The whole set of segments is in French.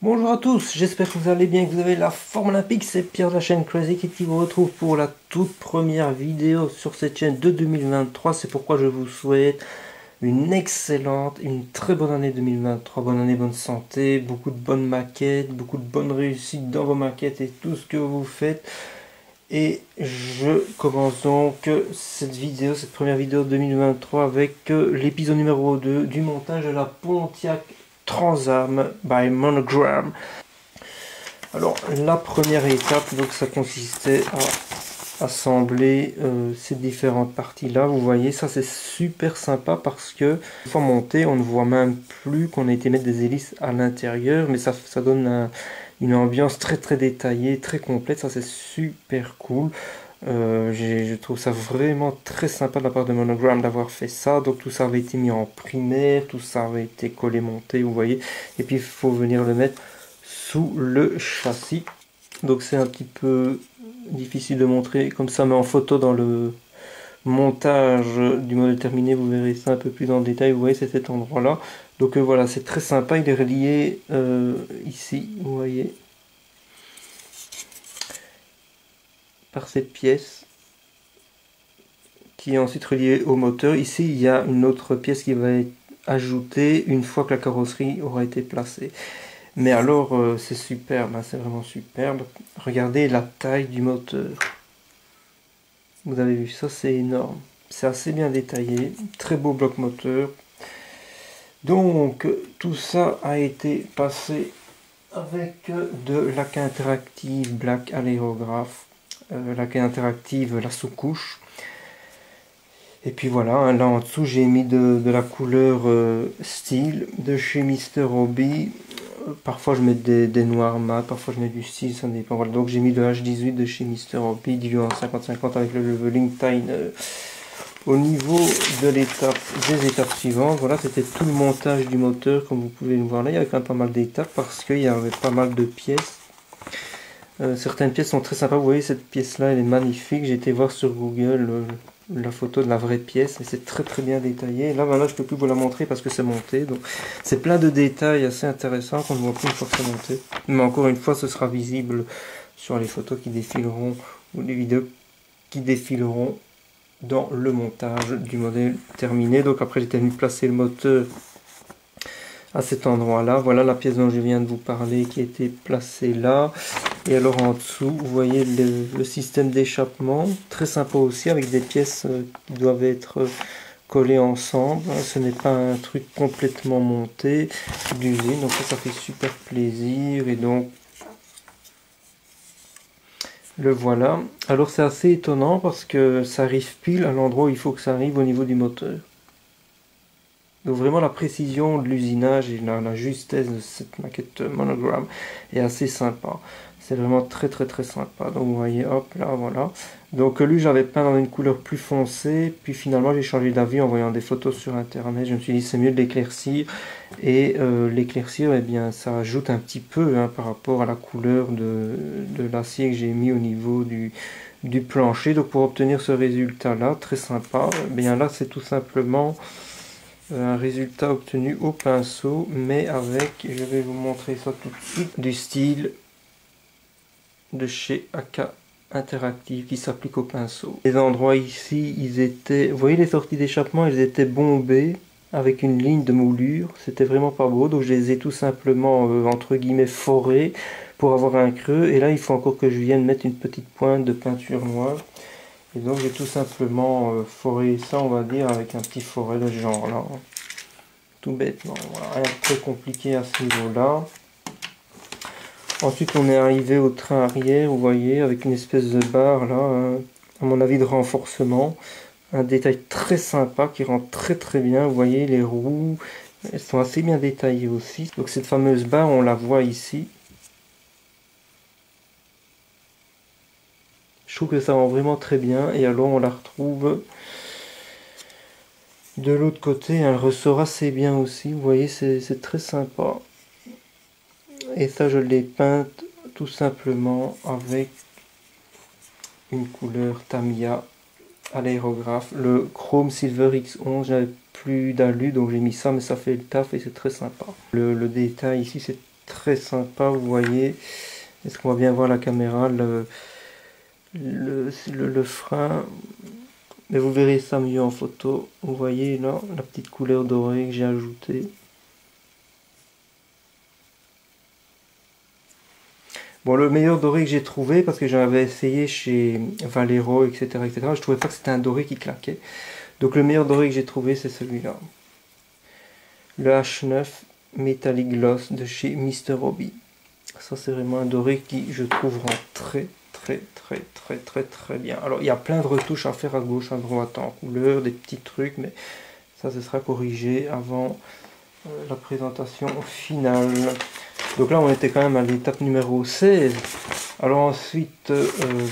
Bonjour à tous, j'espère que vous allez bien, que vous avez la forme olympique. C'est Pierre de la chaîne Crazy Kid qui vous retrouve pour la toute première vidéo sur cette chaîne de 2023. C'est pourquoi je vous souhaite une excellente, une très bonne année 2023. Bonne année, bonne santé, beaucoup de bonnes maquettes, beaucoup de bonnes réussites dans vos maquettes et tout ce que vous faites. Et je commence donc cette vidéo, cette première vidéo 2023 avec l'épisode numéro 2 du montage de la Pontiac Transam by Monogram. Alors la première étape, donc ça consistait à assembler ces différentes parties là. Vous voyez, ça c'est super sympa parce que une fois monté, on ne voit même plus qu'on a été mettre des hélices à l'intérieur, mais ça donne une ambiance très détaillée, très complète. Ça c'est super cool. Je trouve ça vraiment très sympa de la part de Monogram d'avoir fait ça. Donc tout ça avait été mis en primaire, tout ça avait été collé, monté, vous voyez. Et puis il faut venir le mettre sous le châssis. Donc c'est un petit peu difficile de montrer comme ça, mais en photo dans le montage du modèle terminé, vous verrez ça un peu plus dans le détail. Vous voyez, c'est cet endroit-là. Donc voilà, c'est très sympa. Il est relié ici, vous voyez, par cette pièce qui est ensuite reliée au moteur. Ici, il y a une autre pièce qui va être ajoutée une fois que la carrosserie aura été placée. Mais alors, c'est superbe, hein, c'est vraiment superbe. Regardez la taille du moteur. Vous avez vu ça, c'est énorme. C'est assez bien détaillé, très beau bloc moteur. Donc, tout ça a été passé avec de laque interactive Black Aérographe, laque interactive la sous-couche. Et puis voilà, hein, là en dessous j'ai mis de la couleur style de chez Mister Hobby. Parfois je mets des noirs mat, parfois je mets du style, ça dépend. Voilà, donc j'ai mis le H18 de chez Mister Hobby, divisé en 50-50 avec le leveling time. Au niveau de l'étape, des étapes suivantes, voilà, c'était tout le montage du moteur, comme vous pouvez le voir là. Il y avait quand même pas mal d'étapes parce qu'il y avait pas mal de pièces. Certaines pièces sont très sympas. Vous voyez, cette pièce-là, elle est magnifique. J'ai été voir sur Google la photo de la vraie pièce et c'est très bien détaillé. Là, maintenant, je peux plus vous la montrer parce que c'est monté. Donc, c'est plein de détails assez intéressants qu'on ne voit plus une fois que c'est monté. Mais encore une fois, ce sera visible sur les photos qui défileront ou les vidéos qui défileront dans le montage du modèle terminé. Donc après j'étais venu placer le moteur à cet endroit là. Voilà la pièce dont je viens de vous parler qui a été placée là. Et alors en dessous vous voyez le système d'échappement, très sympa aussi, avec des pièces qui doivent être collées ensemble. Ce n'est pas un truc complètement monté d'usine, donc ça fait super plaisir. Et donc le voilà. Alors c'est assez étonnant parce que ça arrive pile à l'endroit où il faut que ça arrive au niveau du moteur. Donc vraiment la précision de l'usinage et la justesse de cette maquette Monogram est assez sympa. C'est vraiment très sympa. Donc vous voyez, hop là, voilà. Donc lui j'avais peint dans une couleur plus foncée, puis finalement j'ai changé d'avis en voyant des photos sur internet. Je me suis dit c'est mieux de l'éclaircir, et l'éclaircir, eh bien ça ajoute un petit peu hein, par rapport à la couleur de l'acier que j'ai mis au niveau du plancher. Donc pour obtenir ce résultat là, très sympa, eh bien là c'est tout simplement un résultat obtenu au pinceau, mais avec, je vais vous montrer ça tout de suite, du style de chez AK Interactive qui s'applique au pinceau. Les endroits ici, ils étaient, vous voyez les sorties d'échappement, ils étaient bombés avec une ligne de moulure, c'était vraiment pas beau, donc je les ai tout simplement entre guillemets forés pour avoir un creux. Et là il faut encore que je vienne mettre une petite pointe de peinture noire. Et donc j'ai tout simplement foré ça, on va dire, avec un petit forêt de ce genre là. Tout bêtement, voilà, rien de très compliqué à ce niveau-là. Ensuite on est arrivé au train arrière, vous voyez, avec une espèce de barre là, à mon avis de renforcement. Un détail très sympa qui rend très bien, vous voyez les roues, elles sont assez bien détaillées aussi. Donc cette fameuse barre, on la voit ici. Je trouve que ça rend vraiment très bien, et alors on la retrouve de l'autre côté, elle ressort assez bien aussi, vous voyez, c'est très sympa. Et ça je l'ai peinte tout simplement avec une couleur Tamiya à l'aérographe, le Chrome Silver X11. J'avais plus d'alu donc j'ai mis ça, mais ça fait le taf et c'est très sympa. Le détail ici c'est très sympa, vous voyez. Est-ce qu'on va bien voir la caméra, le frein? Mais vous verrez ça mieux en photo. Vous voyez là, la petite couleur dorée que j'ai ajoutée. Bon, le meilleur doré que j'ai trouvé, parce que j'avais essayé chez Valero, etc., etc., je trouvais pas que c'était un doré qui claquait. Donc le meilleur doré que j'ai trouvé, c'est celui-là. Le H9 Metallic Gloss de chez Mr. Hobby. Ça, c'est vraiment un doré qui, je trouve, rend très bien. Alors, il y a plein de retouches à faire à gauche, à droite, en couleur, des petits trucs, mais ça, ce sera corrigé avant la présentation finale. Donc là, on était quand même à l'étape numéro 16. Alors ensuite,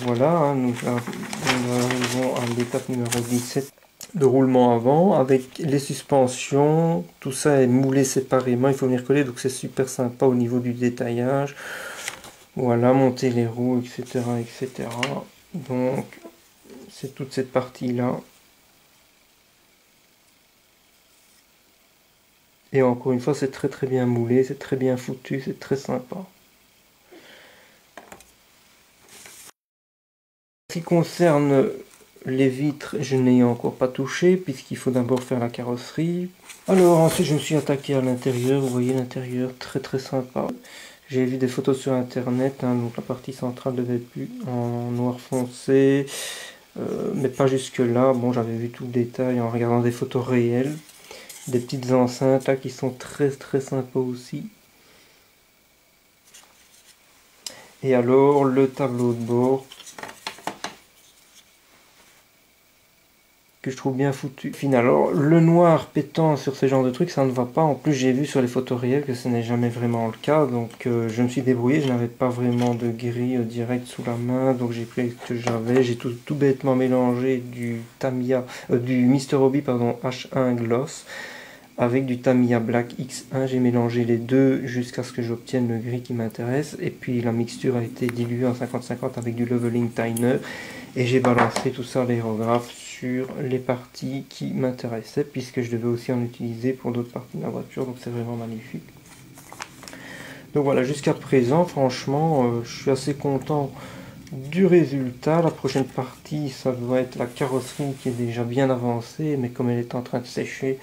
voilà, hein, nous arrivons à l'étape numéro 17. De roulement avant avec les suspensions, tout ça est moulé séparément, il faut venir coller, donc c'est super sympa au niveau du détaillage. Voilà, monter les roues, etc., etc. Donc c'est toute cette partie là. Et encore une fois, c'est très bien moulé, c'est très bien foutu, c'est très sympa. En ce qui concerne les vitres, je n'ai encore pas touché puisqu'il faut d'abord faire la carrosserie. Alors ensuite je me suis attaqué à l'intérieur, vous voyez l'intérieur très sympa. J'ai vu des photos sur internet, hein, donc la partie centrale devait être plus en noir foncé, mais pas jusque là. Bon, j'avais vu tout le détail en regardant des photos réelles. Des petites enceintes là qui sont très sympas aussi. Et alors le tableau de bord que je trouve bien foutu. Alors le noir pétant sur ce genre de trucs, ça ne va pas. En plus j'ai vu sur les photos réelles que ce n'est jamais vraiment le cas, donc je me suis débrouillé. Je n'avais pas vraiment de grille direct sous la main, donc j'ai pris ce que j'avais. J'ai tout bêtement mélangé du Tamiya, du Mr. Hobby pardon, H1 Gloss avec du Tamiya Black X1. J'ai mélangé les deux jusqu'à ce que j'obtienne le gris qui m'intéresse, et puis la mixture a été diluée en 50-50 avec du Leveling Thinner, et j'ai balancé tout ça à l'aérographe sur les parties qui m'intéressaient, puisque je devais aussi en utiliser pour d'autres parties de la voiture, donc c'est vraiment magnifique. Donc voilà, jusqu'à présent, franchement, je suis assez content du résultat. La prochaine partie, ça doit être la carrosserie qui est déjà bien avancée, mais comme elle est en train de sécher,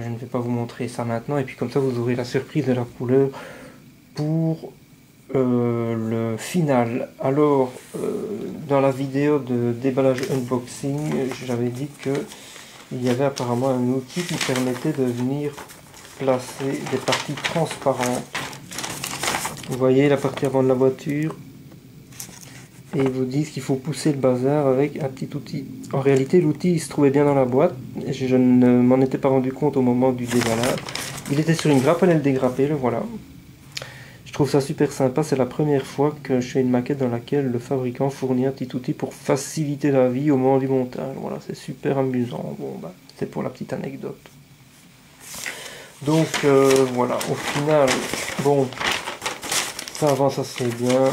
je ne vais pas vous montrer ça maintenant, et puis comme ça vous aurez la surprise de la couleur pour le final. Alors dans la vidéo de déballage unboxing, j'avais dit que il y avait apparemment un outil qui permettait de venir placer des parties transparentes. Vous voyez la partie avant de la voiture, et ils vous disent qu'il faut pousser le bazar avec un petit outil. En réalité, l'outil il se trouvait bien dans la boîte, je ne m'en étais pas rendu compte au moment du déballage. Il était sur une grappe, elle dégrappée, le voilà. Je trouve ça super sympa, c'est la première fois que je fais une maquette dans laquelle le fabricant fournit un petit outil pour faciliter la vie au moment du montage. Voilà, c'est super amusant. Bon, bah, c'est pour la petite anecdote. Donc voilà, au final, bon, ça avance assez bien.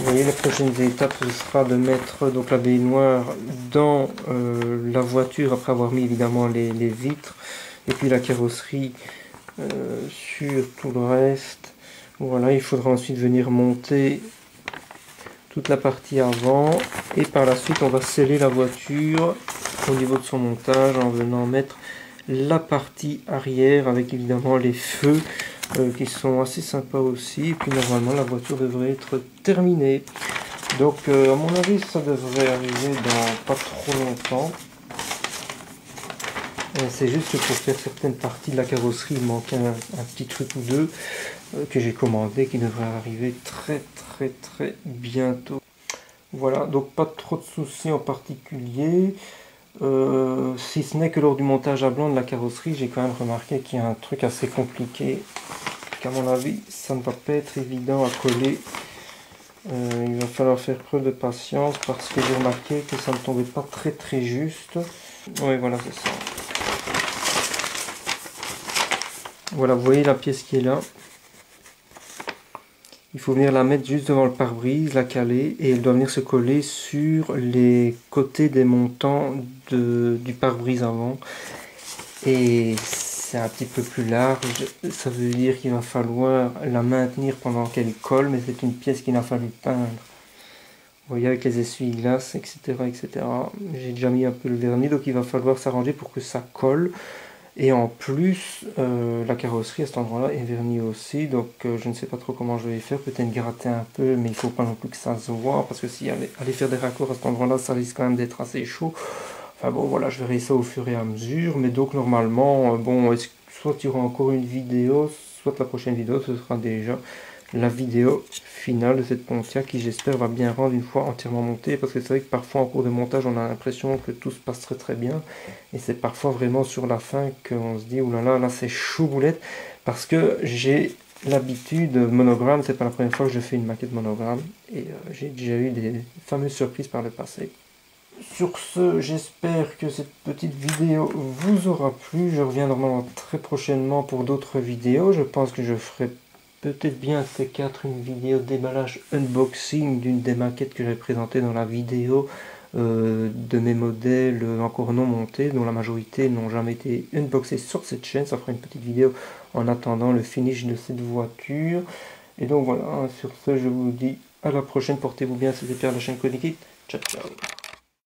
Vous voyez, les prochaines étapes, ce sera de mettre donc la baignoire dans la voiture, après avoir mis évidemment les vitres, et puis la carrosserie sur tout le reste. Voilà, il faudra ensuite venir monter toute la partie avant, et par la suite on va sceller la voiture au niveau de son montage en venant mettre la partie arrière avec évidemment les feux qui sont assez sympas aussi, et puis normalement la voiture devrait être terminée. Donc à mon avis ça devrait arriver dans pas trop longtemps. C'est juste que pour faire certaines parties de la carrosserie, il manque un petit truc ou deux que j'ai commandé, qui devrait arriver très bientôt. Voilà, donc pas trop de soucis en particulier. Si ce n'est que lors du montage à blanc de la carrosserie, j'ai quand même remarqué qu'il y a un truc assez compliqué, qu'à mon avis ça ne va pas être évident à coller. Il va falloir faire preuve de patience, parce que j'ai remarqué que ça ne tombait pas très juste. Oui, voilà, c'est ça. Voilà, vous voyez la pièce qui est là. Il faut venir la mettre juste devant le pare-brise, la caler, et elle doit venir se coller sur les côtés des montants du pare-brise avant. Et c'est un petit peu plus large, ça veut dire qu'il va falloir la maintenir pendant qu'elle colle, mais c'est une pièce qu'il a fallu peindre. Vous voyez, avec les essuie-glaces, etc., etc. J'ai déjà mis un peu le vernis, donc il va falloir s'arranger pour que ça colle. Et en plus, la carrosserie à cet endroit-là est vernie aussi, donc je ne sais pas trop comment je vais faire, peut-être gratter un peu, mais il ne faut pas non plus que ça se voit, parce que si aller faire des raccords à cet endroit-là, ça risque quand même d'être assez chaud. Enfin bon, voilà, je verrai ça au fur et à mesure, mais donc normalement, bon, soit il y aura encore une vidéo, soit la prochaine vidéo, ce sera déjà la vidéo finale de cette Pontiac qui j'espère va bien rendre une fois entièrement montée, parce que c'est vrai que parfois en cours de montage on a l'impression que tout se passe très très bien, et c'est parfois vraiment sur la fin qu'on se dit oulala, là c'est chou boulette, parce que j'ai l'habitude monogramme, c'est pas la première fois que je fais une maquette monogramme, et j'ai déjà eu des fameuses surprises par le passé. Sur ce, j'espère que cette petite vidéo vous aura plu. Je reviens normalement très prochainement pour d'autres vidéos. Je pense que je ferai peut-être bien ces 4 une vidéo déballage unboxing d'une des maquettes que j'ai présentées dans la vidéo de mes modèles encore non montés, dont la majorité n'ont jamais été unboxés sur cette chaîne. Ça fera une petite vidéo en attendant le finish de cette voiture. Et donc voilà, sur ce, je vous dis à la prochaine. Portez-vous bien, c'était Pierre de la chaîne Codikit. Ciao, ciao.